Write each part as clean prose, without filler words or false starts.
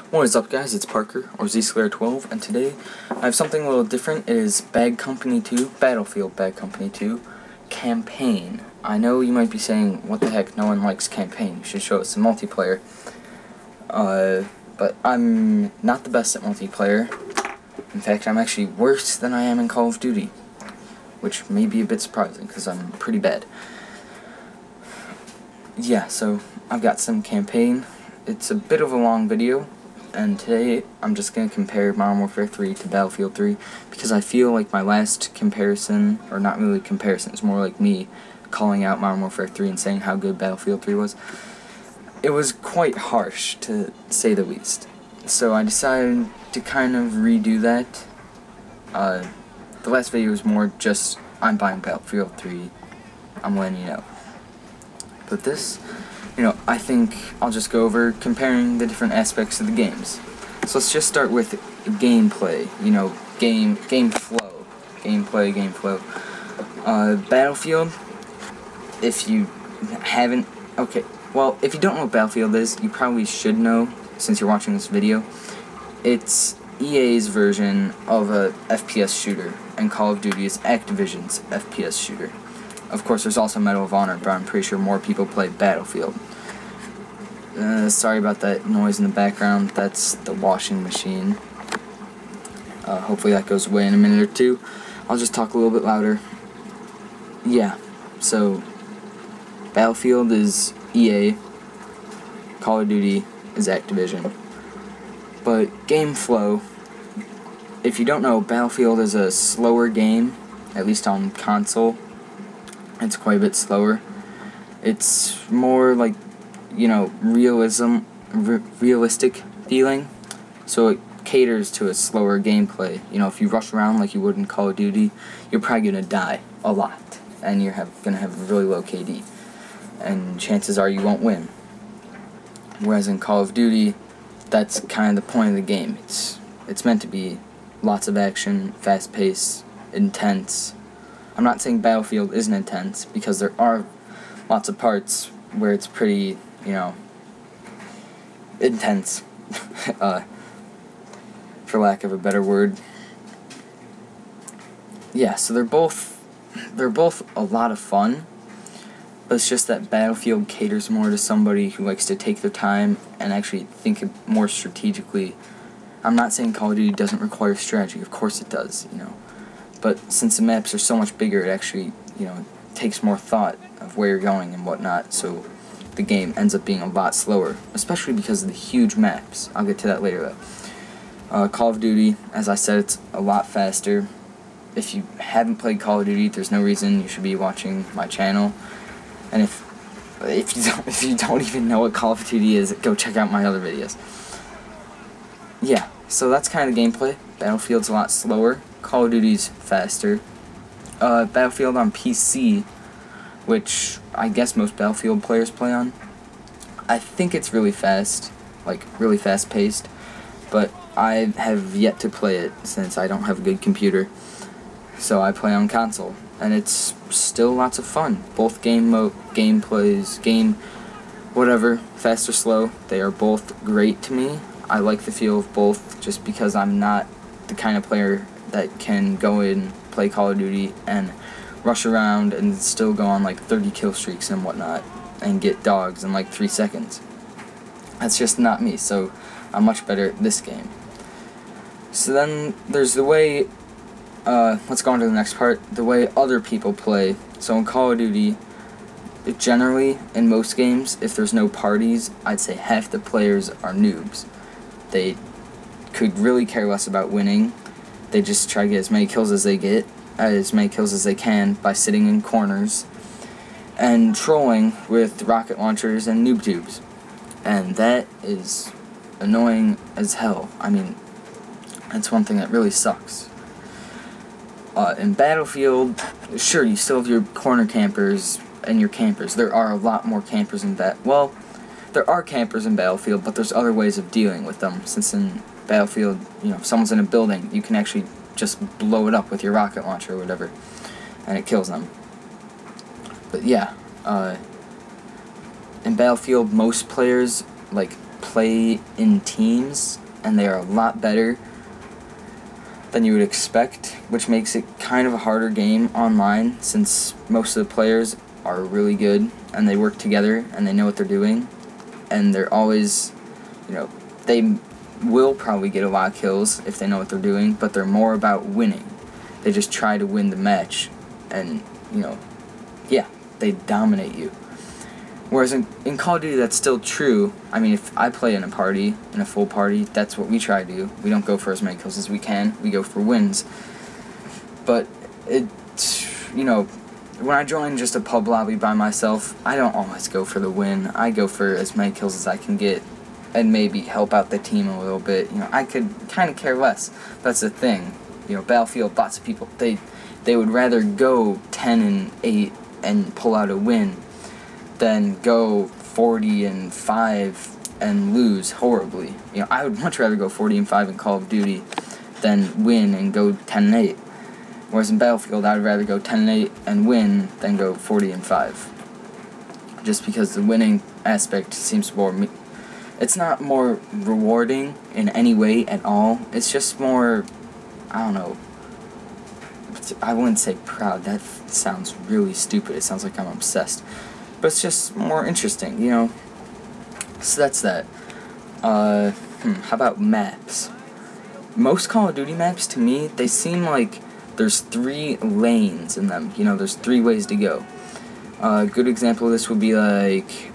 What is up, guys? It's Parker, or ZSlayer12, and today I have something a little different. It is Bad Company 2, Battlefield Bad Company 2, Campaign. I know you might be saying, what the heck, no one likes Campaign, you should show us some multiplayer. But I'm not the best at multiplayer. In fact, I'm actually worse than I am in Call of Duty, which may be a bit surprising, because I'm pretty bad. Yeah, so I've got some Campaign. It's a bit of a long video, and today I'm just going to compare Modern Warfare 3 to Battlefield 3, because I feel like my last comparison, or not really comparison, it's more like me calling out Modern Warfare 3 and saying how good Battlefield 3 was. It was quite harsh, to say the least. So I decided to kind of redo that. The last video was more just, I'm buying Battlefield 3, I'm letting you know. But this, I think I'll just go over comparing the different aspects of the games. So let's just start with gameplay, game flow. Game flow. Battlefield, if you haven't, okay, well, if you don't know what Battlefield is, you probably should know, since you're watching this video. It's EA's version of a FPS shooter, and Call of Duty is Activision's FPS shooter. Of course, there's also Medal of Honor, but I'm pretty sure more people play Battlefield. Sorry about that noise in the background. That's the washing machine. Hopefully that goes away in a minute or two. I'll just talk a little bit louder. Yeah, so Battlefield is EA, Call of Duty is Activision. But game flow, if you don't know, Battlefield is a slower game, at least on console. It's quite a bit slower. It's more like, realistic feeling. So it caters to a slower gameplay. If you rush around like you would in Call of Duty, you're probably gonna die a lot, and you're gonna have a really low KD, and chances are you won't win. Whereas in Call of Duty, that's kind of the point of the game. It's meant to be lots of action, fast-paced, intense. I'm not saying Battlefield isn't intense, because there are lots of parts where it's pretty, intense, for lack of a better word. Yeah, so they're both a lot of fun, but it's just that Battlefield caters more to somebody who likes to take their time and actually think more strategically. I'm not saying Call of Duty doesn't require strategy, of course it does, But since the maps are so much bigger, it actually, takes more thought of where you're going and whatnot, so the game ends up being a lot slower, especially because of the huge maps. I'll get to that later, though. Call of Duty, as I said, it's a lot faster. If you haven't played Call of Duty, there's no reason you should be watching my channel. And if you don't even know what Call of Duty is, go check out my other videos. Yeah, so that's kind of the gameplay. Battlefield's a lot slower. Call of Duty's faster. Battlefield on PC, which I guess most Battlefield players play on, I think it's really fast, like really fast-paced, but I have yet to play it since I don't have a good computer, so I play on console, and it's still lots of fun. Both whatever, fast or slow, they are both great to me. I like the feel of both, just because I'm not the kind of player that can go in, play Call of Duty, and rush around and still go on like 30 kill streaks and whatnot, and get dogs in like 3 seconds. That's just not me, so I'm much better at this game. So then there's the way, let's go on to the next part, the way other people play. So in Call of Duty, generally, in most games, if there's no parties, I'd say half the players are noobs. They could really care less about winning. They just try to get as many kills as they can by sitting in corners and trolling with rocket launchers and noob tubes. And that is annoying as hell. I mean, that's one thing that really sucks. In Battlefield, sure, you still have your corner campers and your campers. There are a lot more campers in well, there are campers in Battlefield, but there's other ways of dealing with them, since in Battlefield, if someone's in a building, you can actually just blow it up with your rocket launcher or whatever, and it kills them. But yeah, in Battlefield, most players, play in teams, and they are a lot better than you would expect, which makes it kind of a harder game online, since most of the players are really good and they work together and they know what they're doing, and they're always, they will probably get a lot of kills if they know what they're doing, but they're more about winning. They just try to win the match, and they dominate you. Whereas in Call of Duty, that's still true. I mean, if I play in a party, in a full party, that's what we try to do. We don't go for as many kills as we can. We go for wins. But when I join just a pub lobby by myself, I don't always go for the win. I go for as many kills as I can get, and maybe help out the team a little bit. I could kind of care less. That's the thing. Battlefield, lots of people, they would rather go 10-8 and pull out a win than go 40-5 and lose horribly. I would much rather go 40-5 in Call of Duty than win and go 10-8. Whereas in Battlefield, I would rather go 10-8 and win than go 40-5. Just because the winning aspect seems more... It's not more rewarding in any way at all. It's just more... I don't know. I wouldn't say proud. That sounds really stupid. It sounds like I'm obsessed. But it's just more interesting, So that's that. How about maps? Most Call of Duty maps, to me, they seem like there's 3 lanes in them. There's 3 ways to go. A good example of this would be like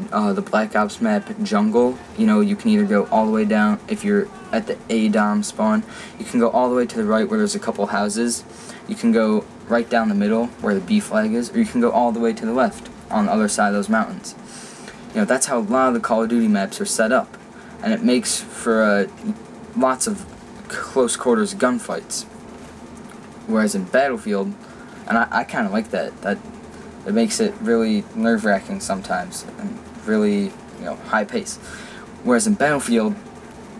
the Black Ops map, Jungle. You can either go all the way down, if you're at the A-Dom spawn, you can go all the way to the right where there's a couple houses. You can go right down the middle where the B flag is, or you can go all the way to the left on the other side of those mountains. That's how a lot of the Call of Duty maps are set up, and it makes for lots of close quarters gunfights. Whereas in Battlefield, and I kind of like that it makes it really nerve-wracking sometimes, and really, high pace. Whereas in Battlefield,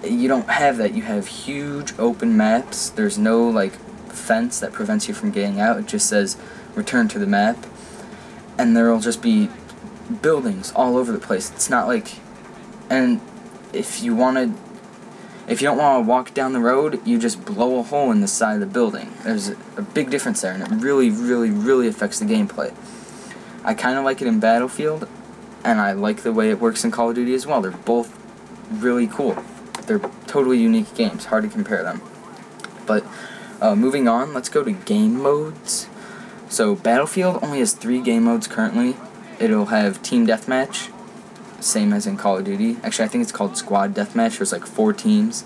you don't have that. You have huge open maps. There's no, fence that prevents you from getting out. It just says, return to the map. And there'll just be buildings all over the place. It's not like... And if you don't want to walk down the road, you just blow a hole in the side of the building. There's a big difference there, and it really, really, really affects the gameplay. I kind of like it in Battlefield, and I like the way it works in Call of Duty as well. They're both really cool. They're totally unique games. Hard to compare them. But moving on, let's go to game modes. So Battlefield only has 3 game modes currently. It'll have Team Deathmatch, same as in Call of Duty. Actually, I think it's called Squad Deathmatch. There's 4 teams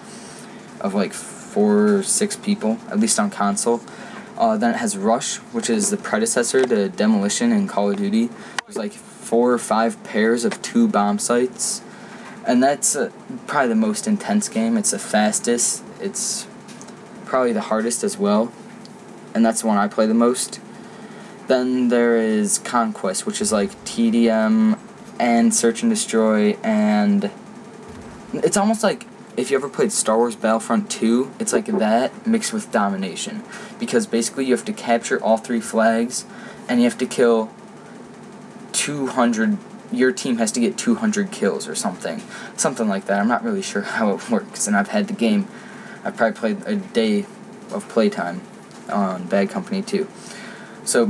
of 4 or 6 people, at least on console. Then it has Rush, which is the predecessor to Demolition in Call of Duty. There's 4 or 5 pairs of 2 bomb sites. And that's probably the most intense game. It's the fastest. It's probably the hardest as well. And that's the one I play the most. Then there is Conquest, which is TDM and Search and Destroy, and it's almost like if you ever played Star Wars Battlefront 2, it's like that mixed with Domination. Because basically you have to capture all 3 flags, and you have to kill 200, your team has to get 200 kills or something. Something like that. I'm not really sure how it works, and I've had the game, I've probably played a day of playtime on Bad Company 2. So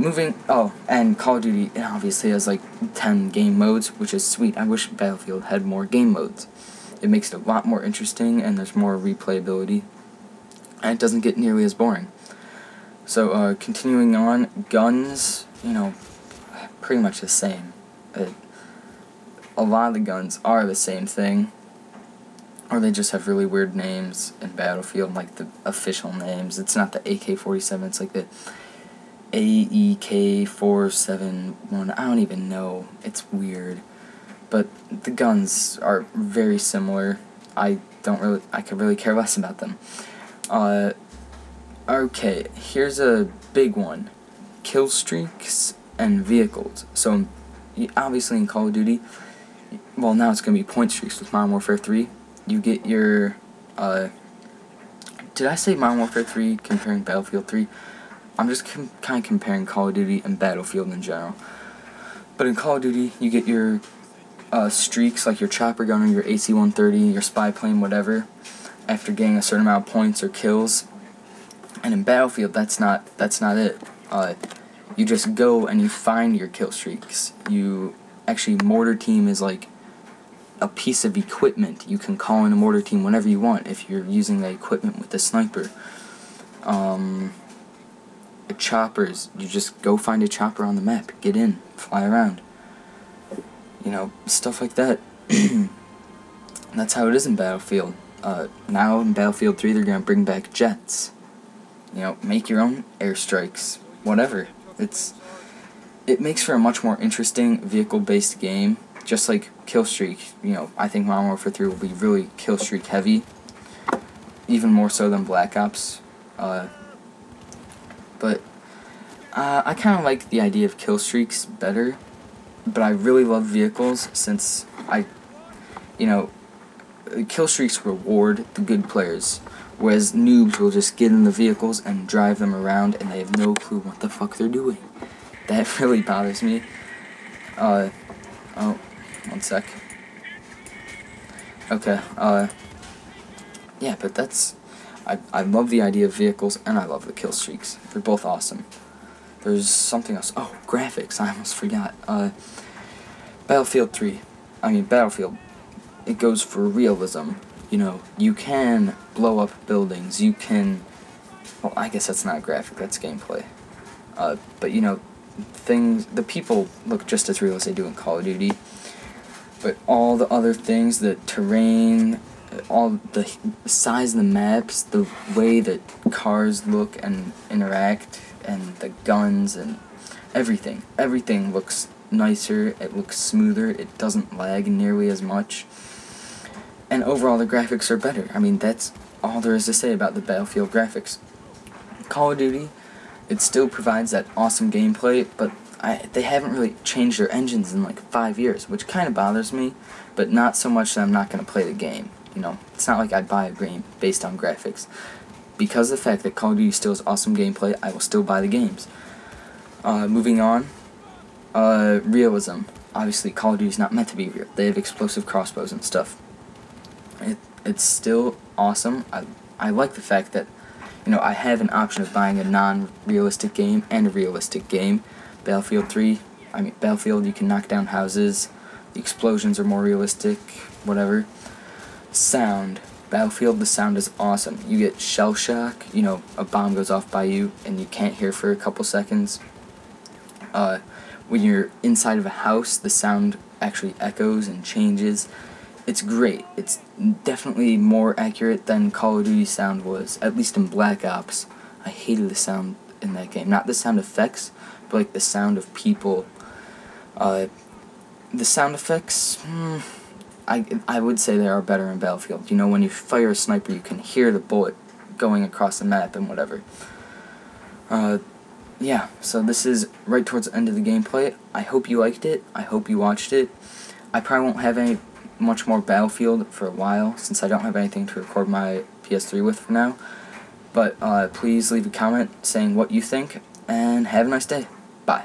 and Call of Duty, it obviously has 10 game modes, which is sweet. I wish Battlefield had more game modes. It makes it a lot more interesting, and there's more replayability, and it doesn't get nearly as boring. So, continuing on, guns, pretty much the same. A lot of the guns are the same thing, or they just have really weird names in Battlefield, the official names. It's not the AK-47, it's the AEK-471, I don't even know, it's weird, but the guns are very similar. I could really care less about them. Okay, here's a big one, kill streaks and vehicles. So, obviously in Call of Duty, well, now it's going to be point streaks with Modern Warfare 3, you get your, did I say Modern Warfare 3 comparing Battlefield 3? I'm just kind of comparing Call of Duty and Battlefield in general. But in Call of Duty, you get your streaks like your chopper gun or your AC-130, your spy plane, whatever, after getting a certain amount of points or kills. And in Battlefield, that's not it. You just go and you find your kill streaks. Actually, mortar team is like a piece of equipment. You can call in a mortar team whenever you want if you're using the equipment with the sniper. Choppers, you just go find a chopper on the map, get in, fly around. You know, stuff like that. That's how it is in Battlefield. Now in Battlefield 3 they're going to bring back jets. You know, make your own airstrikes, whatever. It makes for a much more interesting vehicle-based game, just like Killstreak. You know, I think Modern Warfare 3 will be really Killstreak heavy, even more so than Black Ops. But I kind of like the idea of Killstreaks better, but I really love vehicles since Killstreaks reward the good players, whereas noobs will just get in the vehicles and drive them around and they have no clue what the fuck they're doing. That really bothers me. Oh, one sec. Okay, yeah, but I love the idea of vehicles and I love the kill streaks. They're both awesome. There's something else. Oh, graphics, I almost forgot. Battlefield, it goes for realism. You know, you can blow up buildings, you can, well, I guess that's not graphic, that's gameplay. But you know, the people look just as real as they do in Call of Duty. But all the other things, the terrain, all the size of the maps, the way that cars look and interact, and the guns and everything looks nicer, it looks smoother, it doesn't lag nearly as much, and overall the graphics are better. I mean, that's all there is to say about the Battlefield graphics. Call of Duty, it still provides that awesome gameplay, but they haven't really changed their engines in like 5 years, which kind of bothers me, but not so much that I'm not going to play the game. You know, it's not like I'd buy a game based on graphics. Because of the fact that Call of Duty still has awesome gameplay, I will still buy the games. Moving on, realism. Obviously, Call of Duty is not meant to be real. They have explosive crossbows and stuff. It's still awesome. I like the fact that, you know, I have an option of buying a non-realistic game and a realistic game. Battlefield, you can knock down houses. The explosions are more realistic, whatever. Sound. Battlefield, the sound is awesome. You get shell shock, you know, a bomb goes off by you and you can't hear for a couple seconds. When you're inside of a house, the sound actually echoes and changes. It's great. It's definitely more accurate than Call of Duty sound was, at least in Black Ops. I hated the sound in that game. Not the sound effects, but like the sound of people. The sound effects, I would say they are better in Battlefield. You know, when you fire a sniper, you can hear the bullet going across the map and whatever. Yeah, so this is right towards the end of the gameplay. I hope you liked it. I hope you watched it. I probably won't have much more Battlefield for a while, since I don't have anything to record my PS3 with for now. But please leave a comment saying what you think, and have a nice day. Bye.